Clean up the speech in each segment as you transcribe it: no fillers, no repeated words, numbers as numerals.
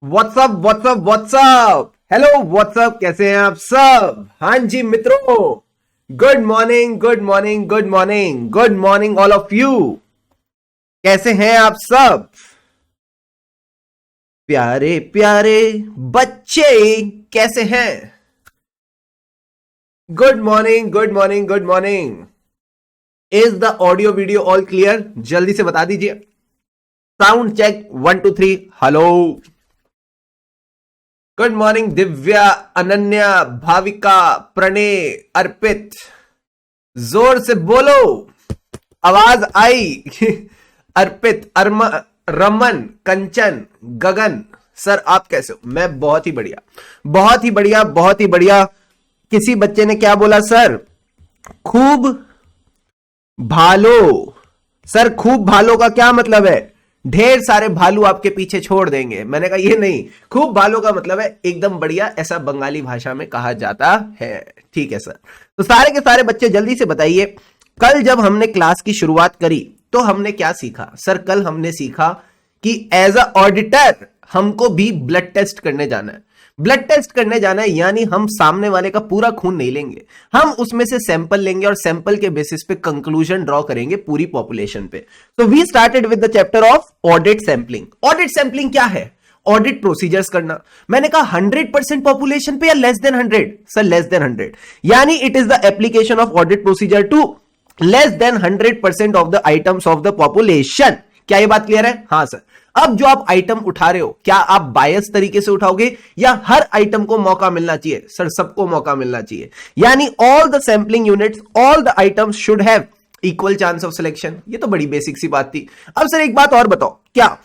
WhatsApp what's up what's up hello what's up, कैसे हैं आप सब? हाँ जी मित्रों, good morning good morning good morning good morning all of you. कैसे हैं आप सब प्यारे प्यारे बच्चे, कैसे हैं? Good morning good morning good morning. Is the audio video all clear? जल्दी से बता दीजिए। Sound check 1 2 3। Hello, good morning Divya, Ananya, Bhavika, Pranay, Arpit. जोर से बोलो, आवाज आई? अर्पित, रमन, कंचन, गगन। सर आप कैसे हो? मैं बहुत ही बढ़िया, बहुत ही बढ़िया, बहुत ही बढ़िया। किसी बच्चे ने क्या बोला सर? खूब भालो। सर खूब भालो का क्या मतलब है? ढेर सारे भालू आपके पीछे छोड़ देंगे। मैंने कहा ये नहीं, खूब भालो का मतलब है एकदम बढ़िया, ऐसा बंगाली भाषा में कहा जाता है। ठीक है सर। तो सारे के सारे बच्चे जल्दी से बताइए, कल जब हमने क्लास की शुरुआत करी तो हमने क्या सीखा? सर कल हमने सीखा कि एज अ ऑडिटर हमको भी ब्लड टेस्ट करने जाना है। ब्लड टेस्ट करने जाना है यानी हम सामने वाले का पूरा खून नहीं लेंगे, हम उसमें से सैंपल लेंगे और सैंपल के बेसिस पे कंक्लूजन ड्रॉ करेंगे पूरी पॉपुलेशन पे। तो we started with the chapter of audit sampling. Audit sampling क्या है? ऑडिट प्रोसीजर्स करना। मैंने कहा 100% पॉपुलेशन पे या less than 100? Sir less than 100, यानी it is the application of audit procedure to less than 100% of the items of the population. क्या ये बात क्लियर है? हाँ सर। अब जो आप आइटम उठा रहे हो, क्या आप बायस तरीके से उठाओगे या हर आइटम को मौका मिलना चाहिए? सर सबको मौका मिलना चाहिए, यानी all the sampling units, all the items should have equal chance of selection. ये तो बड़ी बेसिक सी बात थी। अब सर एक बात और बताओ, क्या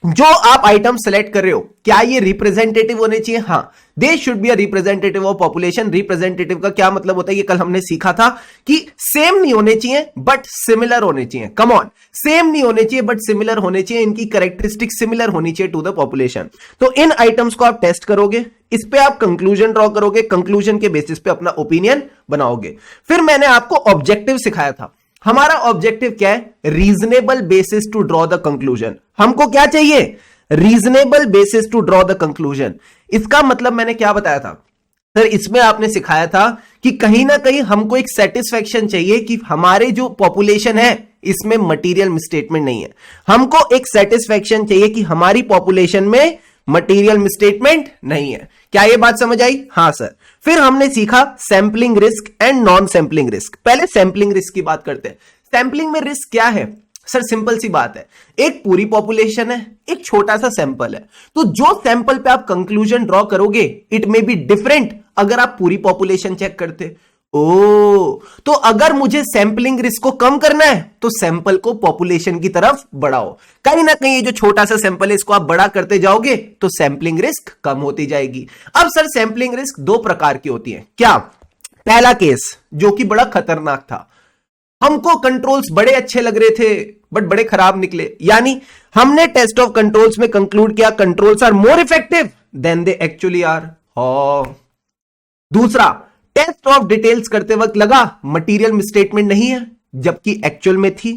जो आप आइटम सेलेक्ट कर रहे हो क्या ये रिप्रेजेंटेटिव होने चाहिए? हाँ, they should be a representative of population. Representative का क्या मतलब होता है? ये कल हमने सीखा था कि सेम नहीं होने चाहिए बट सिमिलर होने चाहिए। कम ऑन, सेम नहीं होने चाहिए बट सिमिलर होने चाहिए, इनकी कैरेक्टरिस्टिक सिमिलर होनी चाहिए टू द पॉपुलेशन। तो इन आइटम्स को आप टेस्ट करोगे, इस पे आप कंक्लूजन ड्रॉ करोगे, कंक्लूजन के बेसिस पे अपना ओपिनियन बनाओगे। फिर मैंने आपको ऑब्जेक्टिव सिखाया था। हमारा ऑब्जेक्टिव क्या है? Reasonable basis to draw the conclusion. हमको क्या चाहिए? Reasonable basis to draw the conclusion. इसका मतलब मैंने क्या बताया था सर? इसमें आपने सिखाया था कि कहीं ना कहीं हमको एक सेटिस्फेक्शन चाहिए कि हमारे जो पॉपुलेशन है इसमें मटेरियल मिसस्टेटमेंट नहीं है। हमको एक सेटिस्फेक्शन चाहिए कि हमारी पॉपुलेशन में मटेरियल मिसस्टेटमेंट नहीं है। क्या ये बात समझ आई? हाँ सर। फिर हमने सीखा sampling risk and non sampling risk. पहले सैंपलिंग रिस्क की बात करते हैं। सैंपलिंग में रिस्क क्या है? सर सिंपल सी बात है, एक पूरी पॉपुलेशन है, एक छोटा सा सैंपल है, तो जो सैंपल पे आप कंक्लूजन ड्रॉ करोगे इट मे बी डिफरेंट अगर आप पूरी पॉपुलेशन चेक करते। ओ, तो अगर मुझे सैंपलिंग रिस्क को कम करना है तो सैंपल को पॉपुलेशन की तरफ बढ़ाओ। कहीं ना कहीं ये जो छोटा सा सैंपल है इसको आप बड़ा करते जाओगे तो सैंपलिंग रिस्क कम होती जाएगी। अब सर सैंपलिंग रिस्क दो प्रकार की होती है। क्या? पहला केस जो कि बड़ा खतरनाक था, हमको कंट्रोल्स बड़े अच्छे लग रहे थे बट बड़े खराब निकले, यानी हमने टेस्ट ऑफ कंट्रोल्स में कंक्लूड किया controls are more effective than they actually are. दूसरा, टेस्ट ऑफ डिटेल्स करते वक्त लगा मटेरियल मिसस्टेटमेंट नहीं है जबकि एक्चुअल में थी,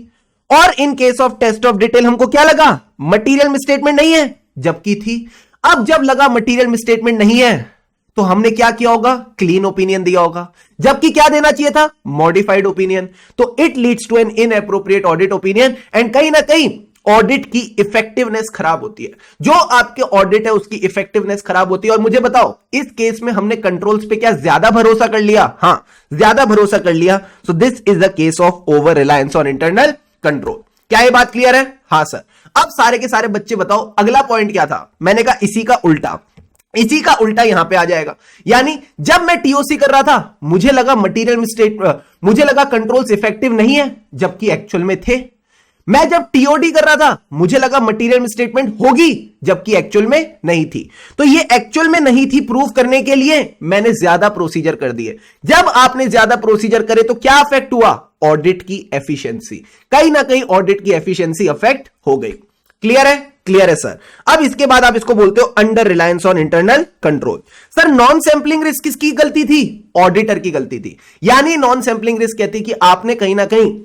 और in case of test of detail हमको क्या लगा? मटेरियल मिसस्टेटमेंट नहीं है जबकि थी। अब जब लगा मटेरियल मिसस्टेटमेंट नहीं है तो हमने क्या किया होगा? क्लीन ओपिनियन दिया होगा, जबकि क्या देना चाहिए था? Modified opinion. तो it leads to an inappropriate audit opinion and कहीं ना कहीं ऑडिट की इफेक्टिवनेस खराब होती है। जो आपके ऑडिट है उसकी इफेक्टिवनेस खराब होती है। और मुझे बताओ, इस केस में हमने कंट्रोल्स पे क्या ज्यादा भरोसा कर लिया? हां, ज्यादा भरोसा कर लिया। So this is the case of over reliance on internal control. क्या ये बात क्लियर है? हां सर। अब सारे के सारे बच्चे बताओ अगला पॉइंट क्या था? मैंने कहा इसी का उल्टा, इसी का उल्टा यहां पे आ जाएगा। यानी जब मैं टीओसी कर रहा था मुझे लगा मटेरियल मिस्टेक, मुझे लगा कंट्रोल्स इफेक्टिव नहीं है जबकि एक्चुअल में थे। मैं जब टीओडी कर रहा था मुझे लगा मटेरियल मिसस्टेटमेंट होगी जबकि एक्चुअल में नहीं थी। तो ये एक्चुअल में नहीं थी प्रूव करने के लिए मैंने ज्यादा प्रोसीजर कर दिए। जब आपने ज्यादा प्रोसीजर करे तो क्या अफेक्ट हुआ? ऑडिट की एफिशिएंसी। कहीं ना कहीं ऑडिट की एफिशिएंसी अफेक्ट हो गई। क्लियर है? क्लियर है सर। अब इसके बाद आप इसको बोलते हो under reliance on internal control. Sir non sampling risk किसकी गलती थी? ऑडिटर की गलती थी। यानी नॉन सैंपलिंग रिस्क कहती कि आपने कहीं ना कहीं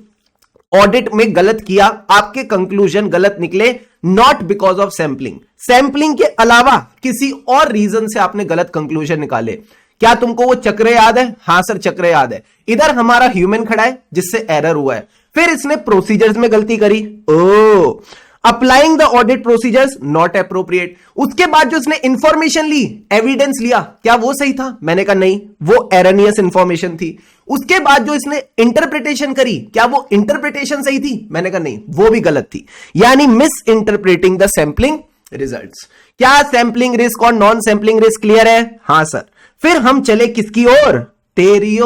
ऑडिट में गलत किया, आपके कंक्लूजन गलत निकले, not because of sampling. Sampling के अलावा किसी और रीजन से आपने गलत कंक्लूजन निकाले। क्या तुमको वो चक्र याद है? हां सर चक्र याद है। इधर हमारा ह्यूमन खड़ा है जिससे एरर हुआ है, फिर इसने प्रोसीजर्स में गलती करी, ओ applying the audit procedures not appropriate. उसके बाद जो इसने इंफॉर्मेशन ली, एविडेंस लिया, क्या वो सही था? मैंने कहा नहीं, वो एरनियस इंफॉर्मेशन थी। उसके बाद जो इसने इंटरप्रिटेशन करी, क्या वो इंटरप्रिटेशन सही थी? मैंने कहा नहीं, वो भी गलत थी। यानी miss interpreting the sampling results. क्या सैंपलिंग रिस्क और नॉन सैंपलिंग रिस्क क्लियर है? हां सर। फिर हम चले किसकी ओर? तेरी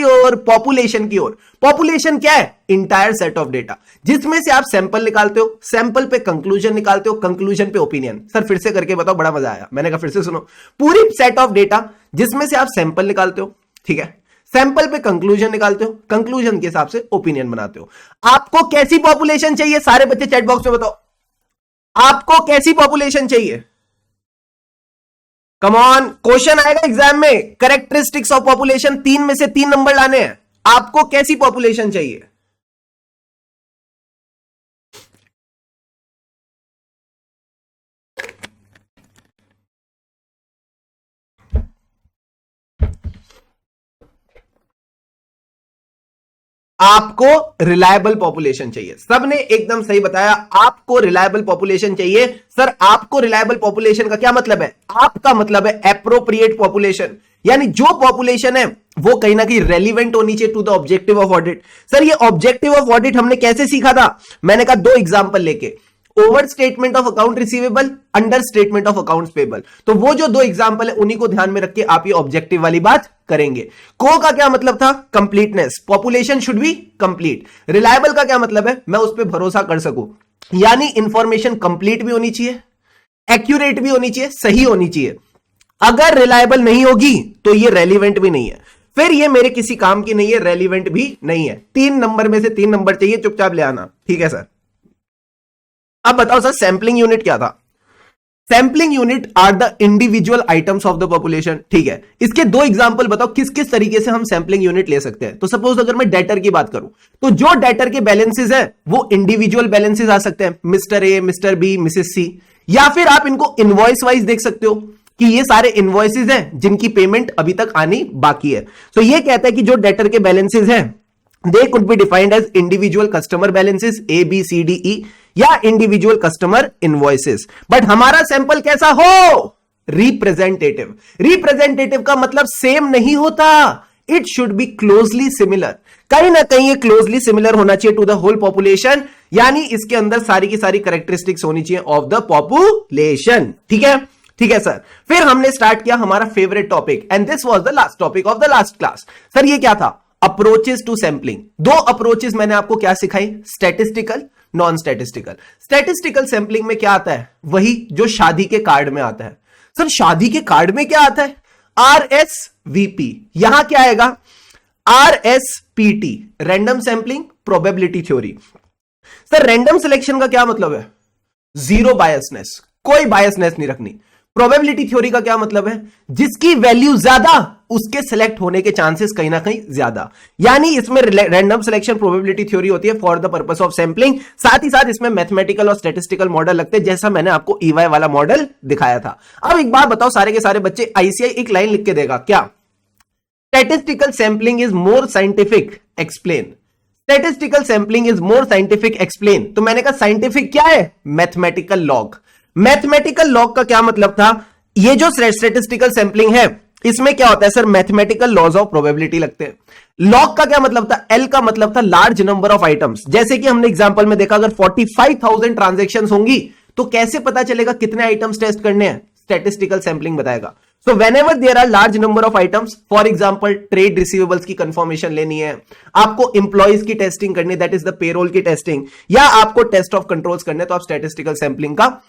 ओर पॉपुलेशन की ओर। पॉपुलेशन क्या है? इंटायर सेट ऑफ डेटा, जिसमें से आप सैंपल निकालते हो, सैंपल पे कंक्लूजन निकालते हो, कंक्लूजन पे ओपिनियन। सर फिर से करके बताओ, बड़ा मजा आया। मैंने कहा फिर से सुनो, पूरी सेट ऑफ डेटा जिसमें से आप सैंपल निकालते हो, ठीक है, सैंपल पे कंक्लूजन निकालते हो, कंक्लूजन के हिसाब से ओपिनियन बनाते हो। आपको कैसी पॉपुलेशन चाहिए? सारे बच्चे चैट बॉक्स में बताओ, आपको कैसी पॉपुलेशन चाहिए? कम ऑन, क्वेश्चन आएगा एग्जाम में, कैरेक्टरिस्टिक्स ऑफ पॉपुलेशन, 3 में से 3 नंबर लाने हैं। आपको कैसी पॉपुलेशन चाहिए? आपको रिलायबल पॉपुलेशन चाहिए। सबने एकदम सही बताया, आपको रिलायबल पॉपुलेशन चाहिए। सर आपको रिलायबल पॉपुलेशन का क्या मतलब है? आपका मतलब है एप्रोप्रिएट पॉपुलेशन, यानी जो पॉपुलेशन है वो कहीं ना कहीं रेलिवेंट होनी चाहिए to the objective of audit. Sir ये ऑब्जेक्टिव ऑफ ऑडिट हमने कैसे सीखा था? मैंने कहा 2 एग्जांपल लेके, overstatement of account receivable, understatement of accounts payable. तो वो जो 2 एग्जांपल है उन्हीं को ध्यान में रख के आप ये ऑब्जेक्टिव वाली बात करेंगे। को का क्या मतलब था? Completeness, population should be complete. Reliable का क्या मतलब है? मैं उस पर भरोसा कर सकूं, यानी इंफॉर्मेशन कंप्लीट भी होनी चाहिए, एक्यूरेट भी होनी चाहिए, सही होनी चाहिए। अगर रिलायबल नहीं होगी तो ये रेलिवेंट भी नहीं है, फिर ये मेरे किसी काम की नहीं है, रेलिवेंट भी नहीं है। 3 नंबर में से 3 नंबर चाहिए, चुपचाप ले आना, ठीक है सर। अब बताओ सर सैंपलिंग यूनिट क्या था? Sampling unit are the individual items of the population, ठीक है। इसके 2 एग्जांपल बताओ किस किस तरीके से हम सैंपलिंग यूनिट ले सकते हैं। तो सपोज अगर मैं डेटर की बात करूं, तो जो डेटर के बैलेंसेस है वो इंडिविजुअल बैलेंसेस आ सकते हैं, mister A, mister B, Mrs C, या फिर आप इनको इनवॉइस वाइज देख सकते हो कि ये सारे इनवॉइसेस हैं जिनकी पेमेंट अभी तक आनी बाकी है। तो ये कहता है कि जो डेटर के बैलेंसेस हैं they could be defined as individual customer balances A B C D E या individual customer invoices। बट हमारा सैंपल कैसा हो? रिप्रेजेंटेटिव। रिप्रेजेंटेटिव का मतलब सेम नहीं होता, it should be closely similar. कहीं ना कहीं ये क्लोजली सिमिलर होना चाहिए टू द होल पॉपुलेशन, यानी इसके अंदर सारी की सारी कैरेक्टरिस्टिक्स होनी चाहिए ऑफ द पॉपुलेशन, ठीक है, ठीक है सर। फिर हमने स्टार्ट किया हमारा favourite topic, and this was the last topic of the last class. Sir ये क्या था? Approaches to sampling. 2 अप्रोचेस मैंने आपको क्या सिखाई? Statistical, non statistical. Statistical sampling में क्या आता है? वही जो शादी के कार्ड में आता है। सर शादी के कार्ड में क्या आता है? RSVP। यहां क्या आएगा? RSPT, random sampling probability theory. Sir random selection का क्या मतलब है? जीरो बायसनेस, कोई बायसनेस नहीं रखनी। प्रोबेबिलिटी थ्योरी का क्या मतलब है? जिसकी वैल्यू ज्यादा उसके सिलेक्ट होने के चांसेस कहीं ना कहीं ज्यादा, यानी इसमें रैंडम सिलेक्शन प्रोबेबिलिटी थ्योरी होती है for the purpose of sampling. साथ ही साथ इसमें मैथमेटिकल और स्टैटिस्टिकल मॉडल लगते हैं, जैसा मैंने आपको EY वाला मॉडल दिखाया था। अब एक बात बताओ, सारे के सारे बच्चे, ICI एक लाइन लिख के देगा क्या? Statistical sampling is more scientific, explain. Statistical sampling is more scientific, explain. तो मैंने कहा साइंटिफिक क्या है? Mathematical log. मैथमेटिकल लॉग का क्या मतलब था? ये जो स्टैटिस्टिकल सैंपलिंग है इसमें क्या होता है sir? Mathematical laws of probability लगते हैं। लॉग का क्या मतलब था? L का मतलब था लार्ज नंबर ऑफ आइटम्स। जैसे कि हमने एग्जांपल में देखा, अगर 45,000 ट्रांजैक्शंस होंगी तो कैसे पता चलेगा कितने आइटम्स टेस्ट करने हैं? स्टैटिस्टिकल सैंपलिंग बताएगा। So whenever there are large number of items, for example trade receivables की कंफर्मेशन लेनी है, आपको इंप्लॉइज की टेस्टिंग करनी, दैट इज द पेरोल की टेस्टिंग, या आपको टेस्ट ऑफ कंट्रोल्स करने, तो आप स्टैटिस्टिकल सैंपलिंग का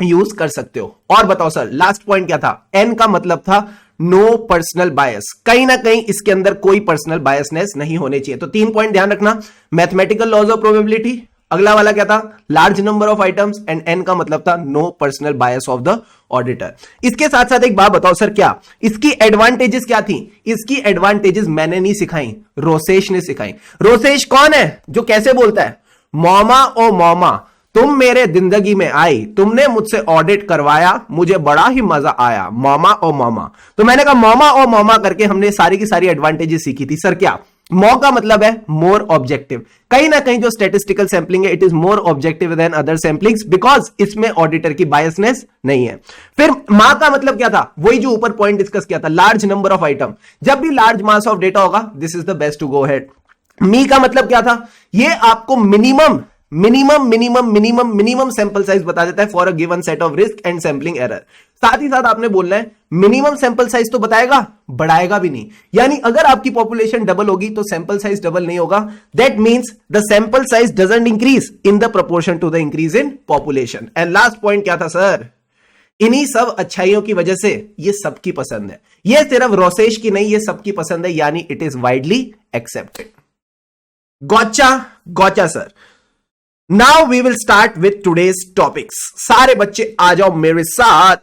यूज कर सकते हो। और बताओ सर लास्ट पॉइंट क्या था? N का मतलब था नो पर्सनल बायस। कहीं ना कहीं इसके अंदर कोई पर्सनल बायसनेस नहीं होने चाहिए। तो 3 पॉइंट ध्यान रखना, मैथमेटिकल लॉज ऑफ प्रोबेबिलिटी, अगला वाला क्या था? Large number of items, and N का मतलब था no personal bias of the auditor. इसके साथ साथ एक बात बताओ सर, क्या इसकी एडवांटेजेस क्या थी? इसकी एडवांटेजेस मैंने नहीं सिखाई, रोसेश ने सिखाई। रोसेश कौन है? जो कैसे बोलता है? मॉमा ओ मॉमा। तुम मेरे जिंदगी में आई, तुमने मुझसे ऑडिट करवाया, मुझे बड़ा ही मजा आया, मामा ओ मामा। तो मैंने कहा मामा ओ मामा करके हमने सारी की सारी एडवांटेजेस सीखी थी। सर क्या? मॉ का मतलब है मोर ऑब्जेक्टिव। कहीं ना कहीं जो स्टैटिस्टिकल सैंपलिंग है, it is more objective than other samplings, because इसमें ऑडिटर की बायसनेस नहीं है। फिर मां का मतलब क्या था? वही जो ऊपर पॉइंट डिस्कस किया था, लार्ज नंबर ऑफ आइटम। जब भी लार्ज मास ऑफ डेटा होगा, this is the best to go head. Me का मतलब क्या था? ये आपको मिनिमम सैंपल साइज बता देता है for a given set of risk and sampling error. साथ ही साथ आपने बोलना है मिनिमम सैंपल साइज तो बताएगा, बढ़ाएगा भी नहीं। यानी अगर आपकी पॉपुलेशन डबल होगी तो सैंपल साइज डबल नहीं होगा। That means the sample size doesn't increase in the proportion to the increase in population. And last point क्या था सर? इन्हीं सब अच्छाइयों की वजह से ये सबकी पसंद है। ये सिर्फ रोसेश की नहीं, ये सबकी पसंद है, यानी it is widely accepted. Gotcha sir. Now we will start with today's topics. सारे बच्चे आ जाओ मेरे साथ।